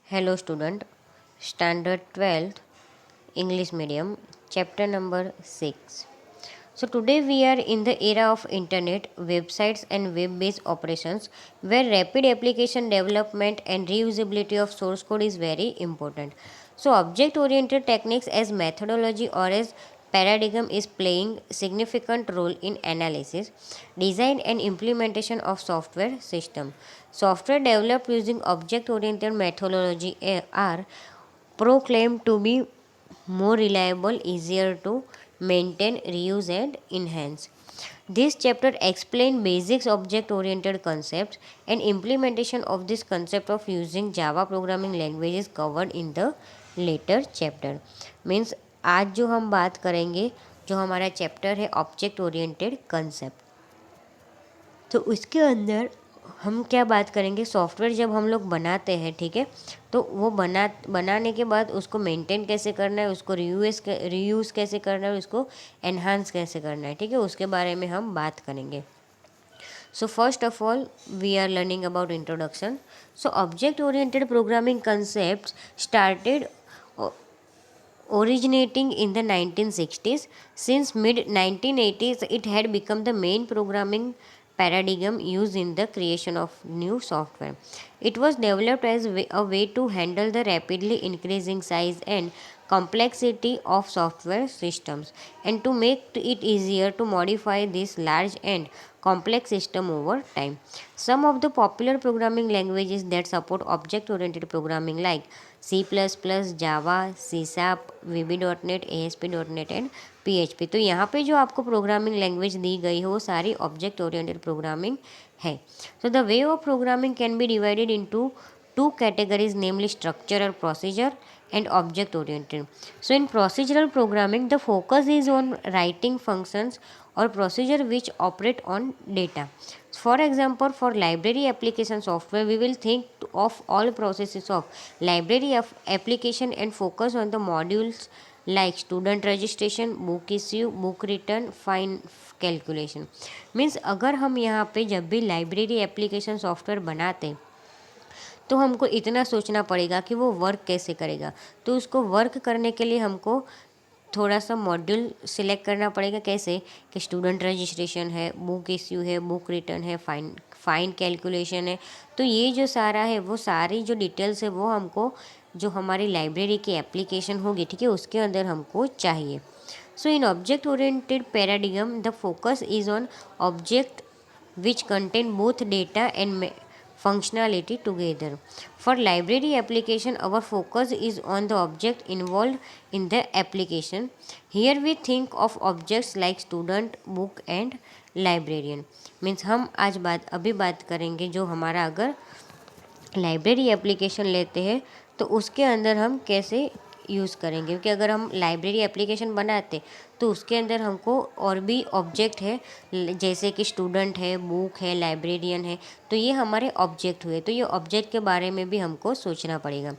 Hello student, standard 12th English medium, chapter number 6. So today we are in the era of internet, websites and web-based operations where rapid application development and reusability of source code is very important. So object-oriented techniques as methodology or as paradigm is playing significant role in analysis, design and implementation of software system. Software developed using object-oriented methodology are proclaimed to be more reliable, easier to maintain, reuse, and enhance. This chapter explains basics object-oriented concepts and implementation of this concept of using Java programming language is covered in the later chapter. Means आज जो हम बात करेंगे जो हमारा chapter है object oriented concept, तो उसके अंदर हम क्या बात करेंगे। सॉफ्टवेयर जब हम लोग बनाते हैं, ठीक है, तो वो बनाने के बाद उसको मेंटेन कैसे करना है, उसको रीयूज़ कैसे करना है, उसको एनहांस कैसे करना है, ठीक है, उसके बारे में हम बात करेंगे। So first of all, we are learning about introduction. So object oriented programming concepts started originating in the 1960s. Since mid 1980s, it had become the main programming paradigm used in the creation of new software. It was developed as a way to handle the rapidly increasing size and complexity of software systems and to make it easier to modify this large and complex system over time. Some of the popular programming languages that support object oriented programming like C++, Java, C Sharp, VB.NET, ASP.NET and PHP। तो यहाँ पे जो आपको programming language दी गई है वो सारी object oriented programming है। So the way of programming can be divided into two categories, namely structural procedure and object oriented. So in procedural programming, the focus is on writing functions or procedure which operate on data. For example, for library application software, we will think of all processes of library of application and focus on the modules like student registration, book issue, book return, fine calculation. Means अगर हम यहाँ पे जब भी library application software बनाते हैं तो हमको इतना सोचना पड़ेगा कि वो वर्क कैसे करेगा। तो उसको वर्क करने के लिए हमको थोड़ा सा मॉड्यूल सिलेक्ट करना पड़ेगा। कैसे कि स्टूडेंट रजिस्ट्रेशन है, बुक इश्यू है, बुक रिटर्न है, फाइन कैलकुलेशन है। तो ये जो सारा है वो सारी जो डिटेल्स है वो हमको जो हमारी लाइब्रेरी की एप्लीकेशन होगी, ठीक है, उसके अंदर हमको चाहिए। So in object oriented paradigm the focus is on object which contain both data and functionality together. For library application, our focus is on the object involved in the application. Here we think of objects like student, book and librarian. Means हम आज अभी बात करेंगे जो हमारा अगर library application लेते हैं तो उसके अंदर हम कैसे यूज़ करेंगे। क्योंकि अगर हम लाइब्रेरी एप्लीकेशन बनाते तो उसके अंदर हमको और भी ऑब्जेक्ट है, जैसे कि स्टूडेंट है, बुक है, लाइब्रेरियन है, तो ये हमारे ऑब्जेक्ट हुए। तो ये ऑब्जेक्ट के बारे में भी हमको सोचना पड़ेगा।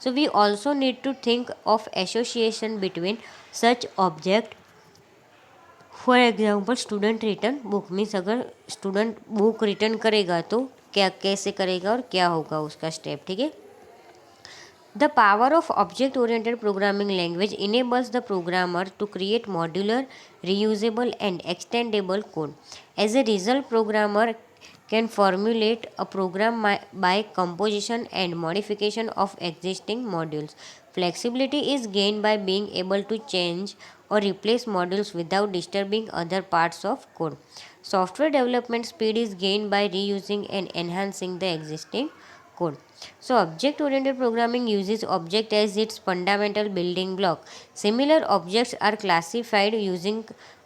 So we also need to think of association between such object. For example student return book, means अगर स्टूडेंट बुक रिटर्न करेगा तो क्या कैसे करेगा और क्या होगा उसका स्टेप, ठीक है। The power of object-oriented programming language enables the programmer to create modular, reusable, and extendable code. As a result, programmer can formulate a program by composition and modification of existing modules. Flexibility is gained by being able to change or replace modules without disturbing other parts of code. Software development speed is gained by reusing and enhancing the existing code. So object-oriented programming uses object as its fundamental building block. Similar objects are classified using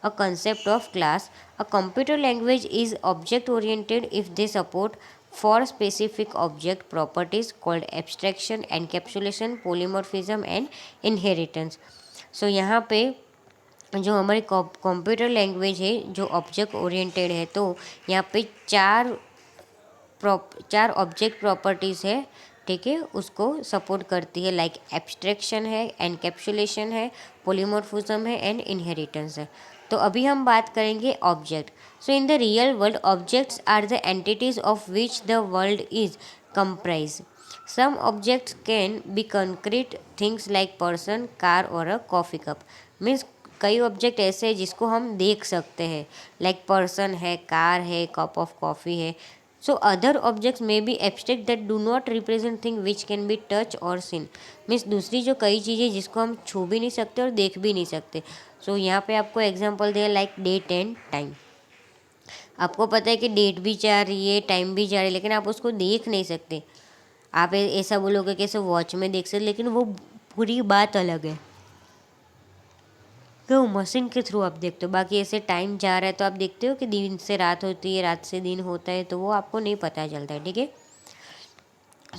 a concept of class. A computer language is object-oriented if they support four specific object properties called abstraction, encapsulation, polymorphism and inheritance. So यहाँ पे जो हमारी computer language है जो object oriented है, तो यहाँ पे चार ऑब्जेक्ट प्रॉपर्टीज़ है, ठीक है, उसको सपोर्ट करती है। लाइक एब्स्ट्रैक्शन है, एनकैप्सुलेशन है, पोलीमॉर्फिज्म है एंड इनहेरिटेंस है। तो अभी हम बात करेंगे object. So in the real world objects are the entities of which the world is comprise. Some objects can be concrete things like person, car और अ कॉफ़ी कप। मीन्स कई object ऐसे हैं जिसको हम देख सकते हैं, लाइक पर्सन है, कार है, कप ऑफ कॉफ़ी है। सो अदर ऑब्जेक्ट्स में be abstract that do not represent thing which can be touch और सीन। मीन्स दूसरी जो कई चीज़ें जिसको हम छू भी नहीं सकते और देख भी नहीं सकते। सो यहाँ पे आपको एग्जांपल दिया लाइक डेट एंड टाइम। आपको पता है कि डेट भी जा रही है, टाइम भी जा रही है, लेकिन आप उसको देख नहीं सकते। आप ऐसा बोलोगे कि ऐसे वॉच में देख सकते, लेकिन वो पूरी बात अलग है कि वो मशीन के थ्रू आप देखते हो। बाकी ऐसे टाइम जा रहा है तो आप देखते हो कि दिन से रात होती है, रात से दिन होता है, तो वो आपको नहीं पता चलता है, ठीक है।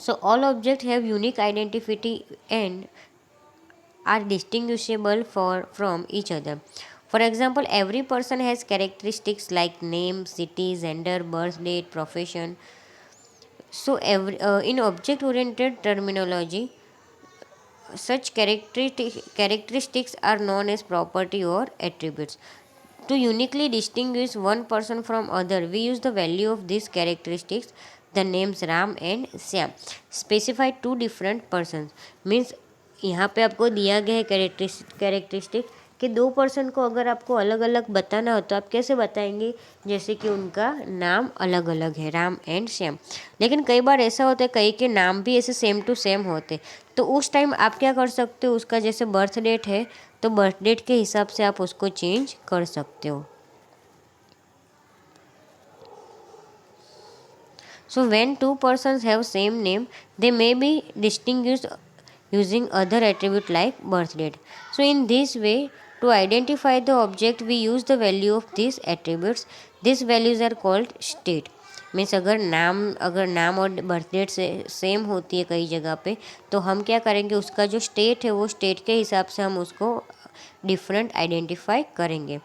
So all object have unique identity and are distinguishable from each other. For example, every person has characteristics like name, city, gender, birth date, profession. So, in object oriented terminology, such characteristics are known as property or attributes. To uniquely distinguish one person from other, we use the value of these characteristics. The names Ram and Syam specify two different persons. Means यहाँ पे आपको दिया गया है characteristic कि दो person को अगर आपको अलग अलग बताना हो तो आप कैसे बताएंगे, जैसे कि उनका नाम अलग अलग है, राम एंड श्याम। लेकिन कई बार ऐसा होता है कई के नाम भी ऐसे सेम टू सेम होते, तो उस टाइम आप क्या कर सकते हो, उसका जैसे बर्थ डेट है तो बर्थ डेट के हिसाब से आप उसको चेंज कर सकते हो। So when two persons have same name, they may be distinguished using other attribute like birth date. So in this way, to identify the object, we use the value of these attributes. These values are called state. Means अगर नाम और birth date से same होती है कई जगह पे, तो हम क्या करेंगे, उसका जो स्टेट है वो स्टेट के हिसाब से हम उसको डिफरेंट आइडेंटिफाई करेंगे।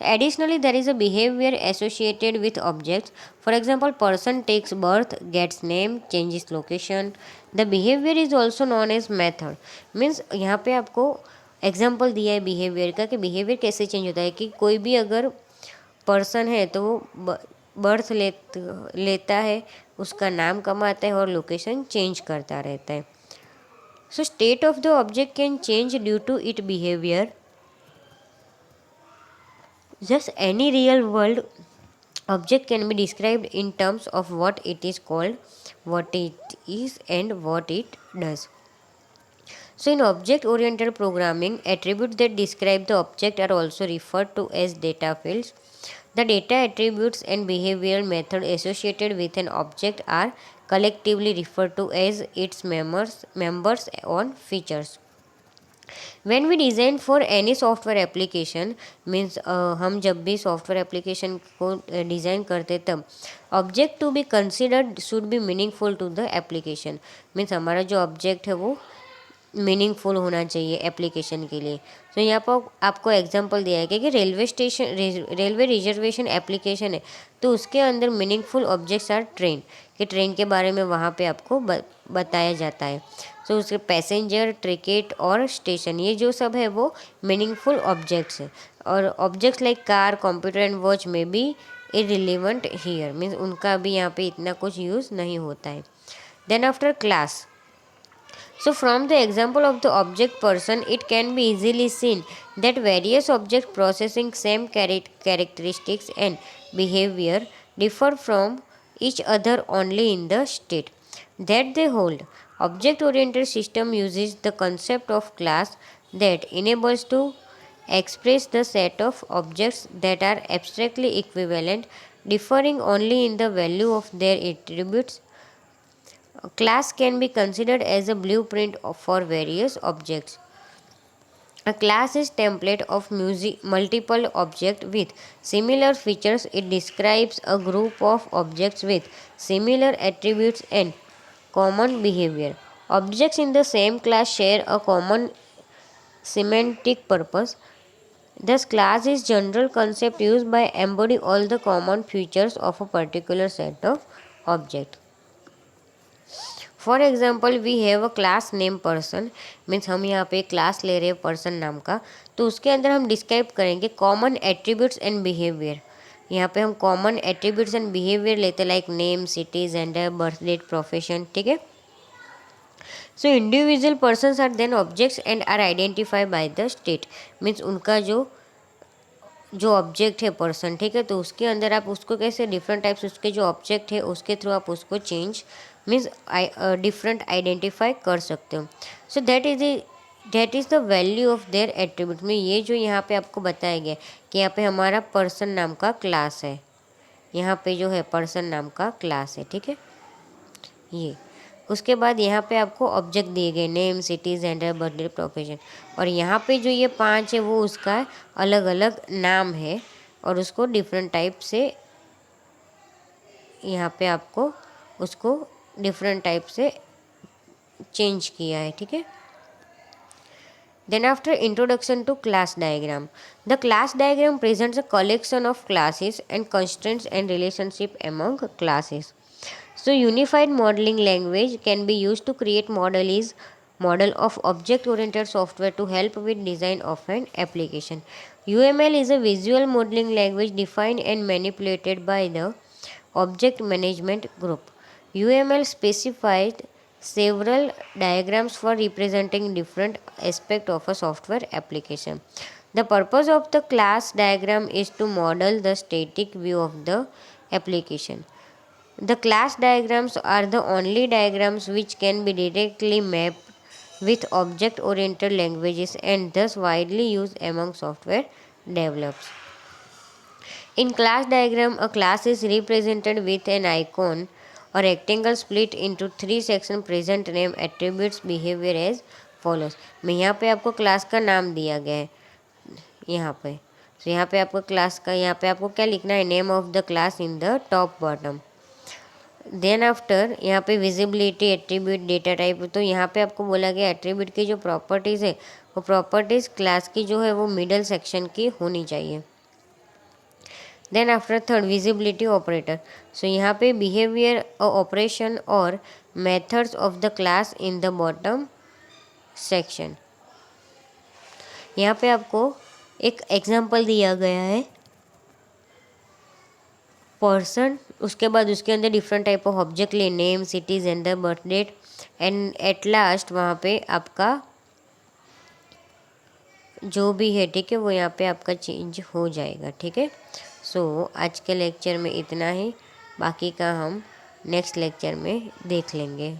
Additionally there is a behaviour associated with objects. For example, person takes birth, gets name, changes location. The behaviour is also known as method. Means यहाँ पे आपको एग्जाम्पल दिया है बिहेवियर का कि बिहेवियर कैसे चेंज होता है, कि कोई भी अगर पर्सन है तो वो बर्थ लेता है, उसका नाम कमाता है और लोकेशन चेंज करता रहता है। So state of the object can change due to it behaviour. Just any real world object can be described in terms of what it is called, what it is, and what it does. So, in object oriented programming, attributes that describe the object are also referred to as data fields. The data attributes and behavioral methods associated with an object are collectively referred to as its members or features. When we design for any software application, means हम जब भी software application को design करते तब object to be considered should be meaningful to the application. Means हमारा जो object है वो मीनिंगफुल होना चाहिए एप्लीकेशन के लिए। तो यहाँ पर आपको एग्जांपल दिया है कि रेलवे रिजर्वेशन एप्लीकेशन है, तो उसके अंदर मीनिंगफुल ऑब्जेक्ट्स आर ट्रेन, कि ट्रेन के बारे में वहाँ पे आपको बताया जाता है। तो उसके पैसेंजर, टिकट और स्टेशन, ये जो सब है वो मीनिंगफुल ऑब्जेक्ट्स है। और objects like car, computer and watch में बी इररिलेवेंट हियर, मीन्स उनका भी यहाँ पे इतना कुछ यूज़ नहीं होता है। Then after class, so from the example of the object person, it can be easily seen that various object processing same characteristics and behavior differ from each other only in the state that they hold. Object-oriented system uses the concept of class that enables to express the set of objects that are abstractly equivalent, differing only in the value of their attributes. A class can be considered as a blueprint for various objects. A class is template of multiple objects with similar features. It describes a group of objects with similar attributes and common behavior. Objects in the same class share a common semantic purpose. Thus, class is general concept used by embodying all the common features of a particular set of objects. For example, we have a class name person. Means हम यहाँ पे class ले रहे हैं person नाम का, तो उसके अंदर हम डिस्क्राइब करेंगे कॉमन एट्रीब्यूट्स एंड बिहेवियर। यहाँ पे हम कॉमन एट्रीब्यूट्स एंड बिहेवियर लेते हैं, like name, city, gender, birth date, profession, ठीक है। So individual persons are then objects and are identify by the state, means उनका जो जो ऑब्जेक्ट है पर्सन, ठीक है, तो उसके अंदर आप उसको कैसे डिफरेंट टाइप्स उसके जो ऑब्जेक्ट है उसके थ्रू आप उसको चेंज मीन्स डिफरेंट आइडेंटिफाई कर सकते हो। So that is the value of their attribute में, ये जो यहाँ पे आपको बताया गया कि यहाँ पे हमारा पर्सन नाम का क्लास है, यहाँ पे जो है पर्सन नाम का क्लास है, ठीक है ये। उसके बाद यहाँ पे आपको ऑब्जेक्ट दिए गए name, city, gender, birthday, profession, और यहाँ पे जो ये 5 है वो उसका अलग अलग नाम है और उसको डिफरेंट टाइप से यहाँ पे आपको उसको डिफरेंट टाइप से चेंज किया है, ठीक है। Then after introduction to class diagram. The class diagram presents a collection of classes and constraints and relationship among classes. So unified modeling language can be used to create model of object oriented software to help with design of an application. UML is a visual modeling language defined and manipulated by the object management group. UML specifies several diagrams for representing different aspects of a software application. The purpose of the class diagram is to model the static view of the application. The class diagrams are the only diagrams which can be directly mapped with object oriented languages and thus widely used among software developers. In class diagram, a class is represented with an icon or rectangle split into 3 sections present name attributes behavior as follows. मैं यहाँ पे आपको class का नाम दिया गया है यहाँ पे, तो यहाँ पे आपको क्लास का यहाँ पे आपको क्या लिखना है, name of the class in the top bottom. Then after यहाँ पे विजिबिलिटी, एट्रीब्यूट, डेटा टाइप, तो यहाँ पे आपको बोला गया एट्रीब्यूट की जो प्रॉपर्टीज़ है वो प्रॉपर्टीज़ क्लास की जो है वो मिडल सेक्शन की होनी चाहिए। Then after third visibility operator, so यहाँ पे बिहेवियर ऑपरेशन और methods of the class in the bottom section. यहाँ पे आपको एक एग्जांपल दिया गया है पर्सन, उसके बाद उसके अंदर different type of object like, name, city, gender, birth date and at last वहाँ पे आपका जो भी है, ठीक है, वो यहाँ पे आपका चेंज हो जाएगा, ठीक है। सो आज के लेक्चर में इतना ही, बाकी का हम नेक्स्ट लेक्चर में देख लेंगे।